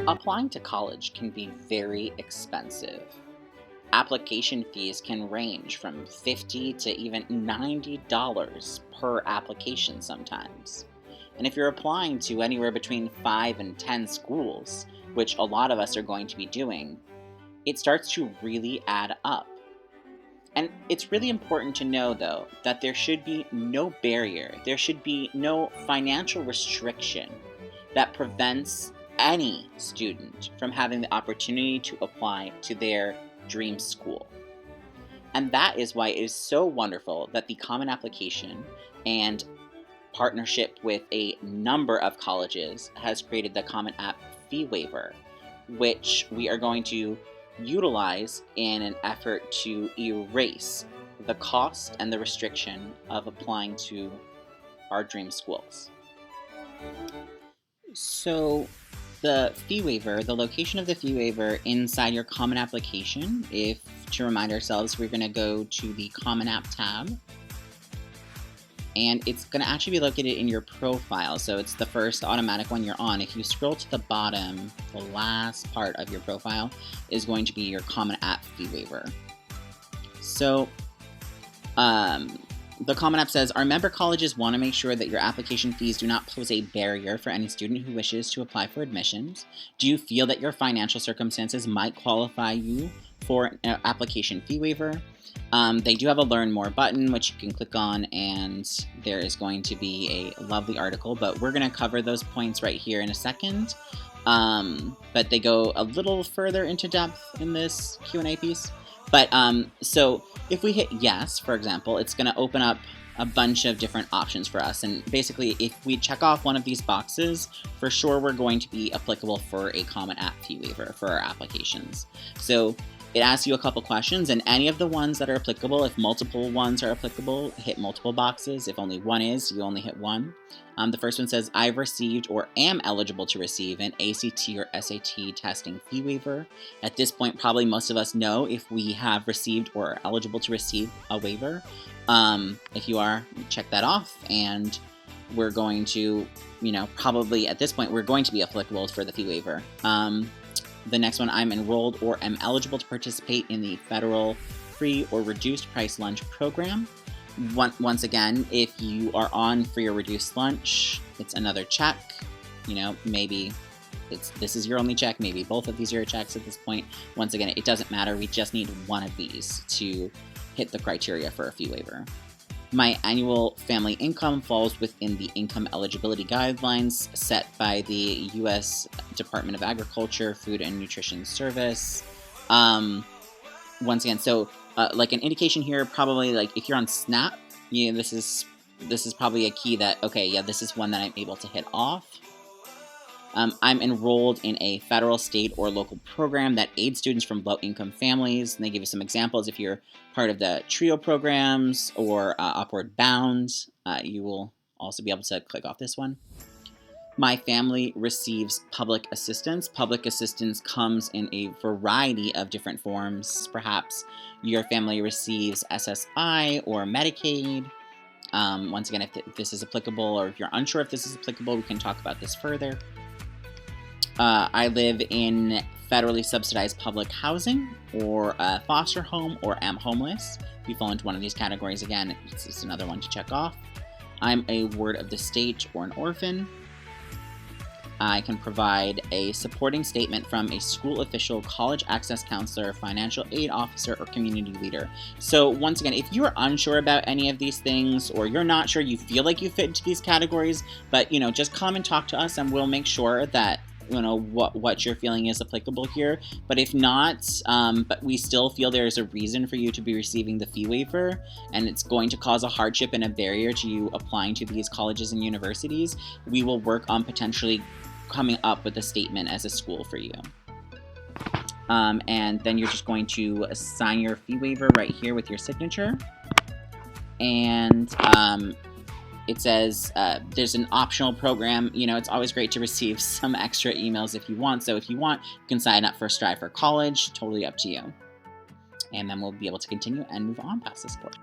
Applying to college can be very expensive. Application fees can range from $50 to even $90 per application sometimes. And if you're applying to anywhere between 5 and 10 schools, which a lot of us are going to be doing, it starts to really add up. And it's really important to know, though, that there should be no barrier, there should be no financial restriction that prevents any student from having the opportunity to apply to their dream school. And that is why it is so wonderful that the Common Application and partnership with a number of colleges has created the Common App Fee Waiver, which we are going to utilize in an effort to erase the cost and the restriction of applying to our dream schools. So the fee waiver, the location of the fee waiver inside your Common Application, if to remind ourselves, we're going to go to the Common App tab, and it's going to actually be located in your profile. So it's the first automatic one you're on. If you scroll to the bottom, the last part of your profile is going to be your Common App Fee Waiver. So the Common App says, our member colleges want to make sure that your application fees do not pose a barrier for any student who wishes to apply for admissions. Do you feel that your financial circumstances might qualify you for an application fee waiver? They do have a Learn More button, which you can click on, and there is going to be a lovely article, but we're going to cover those points right here in a second. But they go a little further into depth in this Q&A piece. But so if we hit yes, for example, it's going to open up a bunch of different options for us. And basically, if we check off one of these boxes, for sure we're going to be applicable for a Common App Fee Waiver for our applications. So it asks you a couple questions, and any of the ones that are applicable, if multiple ones are applicable, hit multiple boxes. If only one is, you only hit one. The first one says, I've received or am eligible to receive an ACT or SAT testing fee waiver. At this point, probably most of us know if we have received or are eligible to receive a waiver. If you are, check that off, and we're going to, probably at this point, we're going to be applicable for the fee waiver. The next one, I'm enrolled or am eligible to participate in the federal free or reduced price lunch program. Once again, if you are on free or reduced lunch, it's another check. Maybe this is your only check. Maybe both of these are your checks at this point. Once again, it doesn't matter. We just need one of these to hit the criteria for a fee waiver. My annual family income falls within the income eligibility guidelines set by the U.S. Department of Agriculture, Food and Nutrition Service. Once again, so like an indication here, probably like if you're on SNAP, this is probably a key that, okay, yeah, this is one that I'm able to hit off. I'm enrolled in a federal, state, or local program that aids students from low-income families. And they give you some examples. If you're part of the TRIO programs or Upward Bound, you will also be able to click off this one. My family receives public assistance. Public assistance comes in a variety of different forms. Perhaps your family receives SSI or Medicaid. Once again, if this is applicable, or if you're unsure if this is applicable, we can talk about this further. I live in federally subsidized public housing or a foster home or am homeless. If you fall into one of these categories, again, it's just another one to check off. I'm a ward of the state or an orphan. I can provide a supporting statement from a school official, college access counselor, financial aid officer, or community leader. So once again, if you are unsure about any of these things, or you're not sure, you feel like you fit into these categories, but just come and talk to us and we'll make sure that what you're feeling is applicable here. But if not, but we still feel there is a reason for you to be receiving the fee waiver, and it's going to cause a hardship and a barrier to you applying to these colleges and universities, we will work on potentially coming up with a statement as a school for you. And then you're just going to sign your fee waiver right here with your signature. And it says there's an optional program. It's always great to receive some extra emails if you want. So if you want, you can sign up for Strive for College. Totally up to you. And then we'll be able to continue and move on past this part.